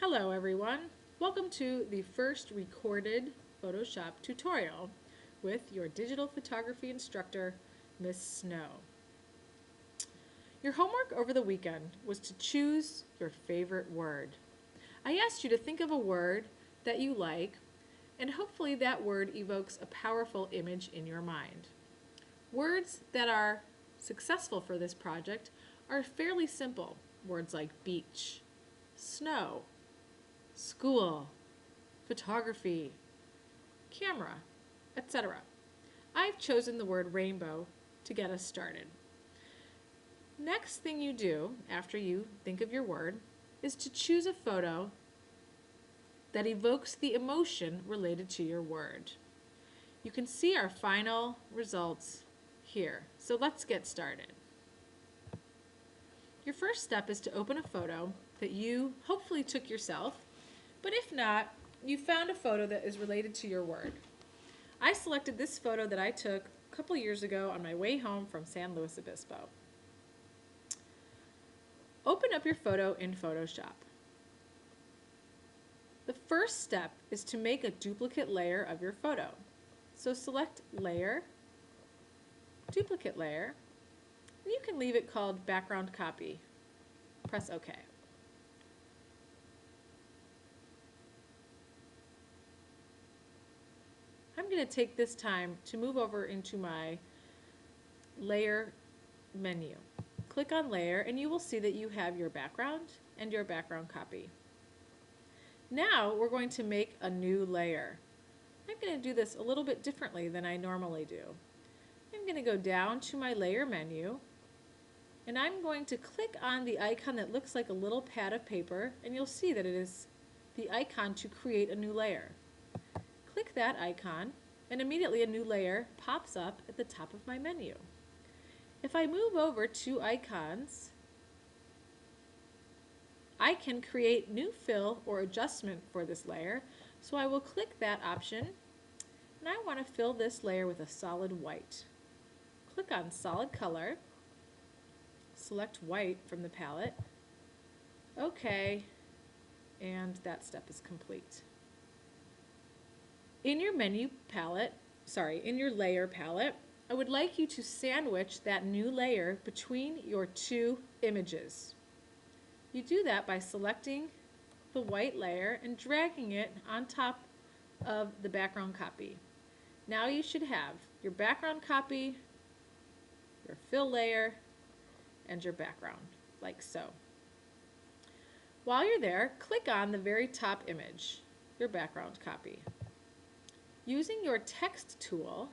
Hello everyone, welcome to the first recorded Photoshop tutorial with your digital photography instructor, Miss Snow. Your homework over the weekend was to choose your favorite word. I asked you to think of a word that you like, and hopefully that word evokes a powerful image in your mind. Words that are successful for this project are fairly simple. Words like beach, snow, school, photography, camera, etc. I've chosen the word rainbow to get us started. Next thing you do after you think of your word is to choose a photo that evokes the emotion related to your word. You can see our final results here. So let's get started. Your first step is to open a photo that you hopefully took yourself, but if not, you found a photo that is related to your word. I selected this photo that I took a couple years ago on my way home from San Luis Obispo. Open up your photo in Photoshop. The first step is to make a duplicate layer of your photo. So select Layer, Duplicate Layer, and you can leave it called Background Copy. Press OK. I'm going to take this time to move over into my Layer menu. Click on Layer and you will see that you have your background and your background copy. Now we're going to make a new layer. I'm going to do this a little bit differently than I normally do. I'm going to go down to my Layer menu and I'm going to click on the icon that looks like a little pad of paper, and you'll see that it is the icon to create a new layer. Click that icon and immediately a new layer pops up at the top of my menu. If I move over to icons, I can create new fill or adjustment for this layer. So I will click that option and I want to fill this layer with a solid white. Click on solid color, select white from the palette, OK, and that step is complete. In your in your layer palette, I would like you to sandwich that new layer between your two images. You do that by selecting the white layer and dragging it on top of the background copy. Now you should have your background copy, your fill layer, and your background, like so. While you're there, click on the very top image, your background copy. Using your text tool,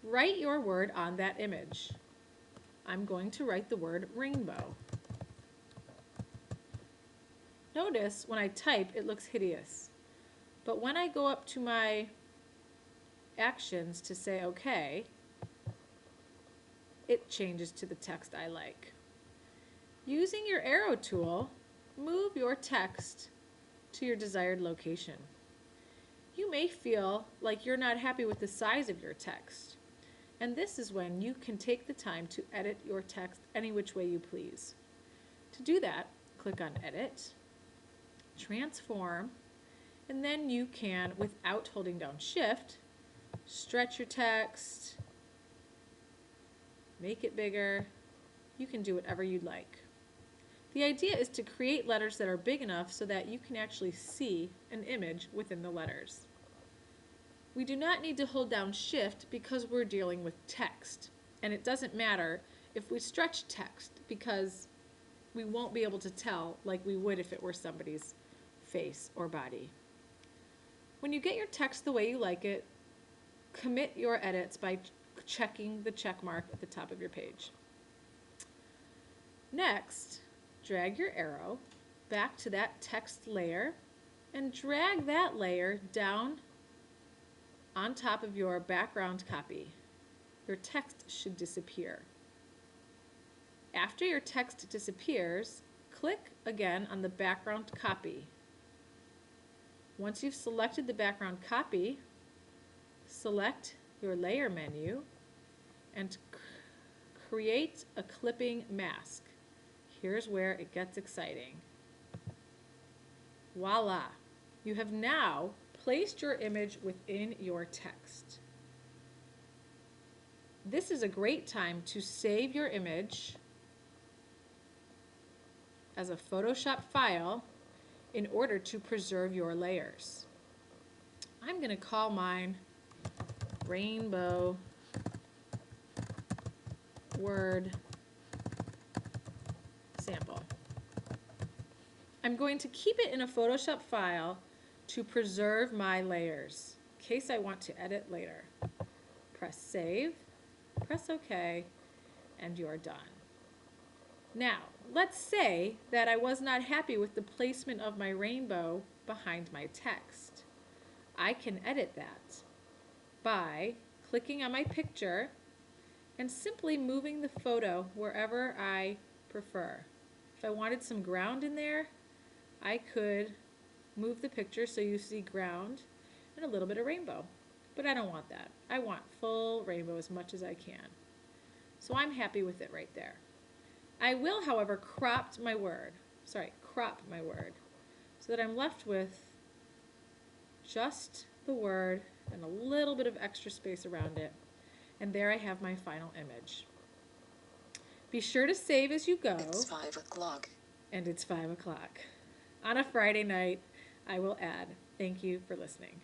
write your word on that image. I'm going to write the word rainbow. Notice when I type it looks hideous, but when I go up to my actions to say OK, it changes to the text I like. Using your arrow tool, move your text to your desired location. You may feel like you're not happy with the size of your text, and this is when you can take the time to edit your text any which way you please. To do that, click on Edit, Transform, and then you can, without holding down Shift, stretch your text, make it bigger. You can do whatever you'd like. The idea is to create letters that are big enough so that you can actually see an image within the letters. We do not need to hold down Shift because we're dealing with text, and it doesn't matter if we stretch text because we won't be able to tell like we would if it were somebody's face or body. When you get your text the way you like it, commit your edits by checking the check mark at the top of your page. Next, drag your arrow back to that text layer and drag that layer down on top of your background copy. Your text should disappear. After your text disappears, click again on the background copy. Once you've selected the background copy, select your layer menu and create a clipping mask. Here's where it gets exciting. Voila! You have now placed your image within your text. This is a great time to save your image as a Photoshop file in order to preserve your layers. I'm going to call mine Rainbow Word Sample. I'm going to keep it in a Photoshop file to preserve my layers in case I want to edit later. Press save, press OK, and you're done. Now, let's say that I was not happy with the placement of my rainbow behind my text. I can edit that by clicking on my picture and simply moving the photo wherever I prefer. If I wanted some ground in there, I could move the picture so you see ground and a little bit of rainbow. But I don't want that. I want full rainbow as much as I can. So I'm happy with it right there. I will, however, crop my word so that I'm left with just the word and a little bit of extra space around it. And there I have my final image. Be sure to save as you go. It's 5 o'clock. And it's 5 o'clock. On a Friday night, I will add. Thank you for listening.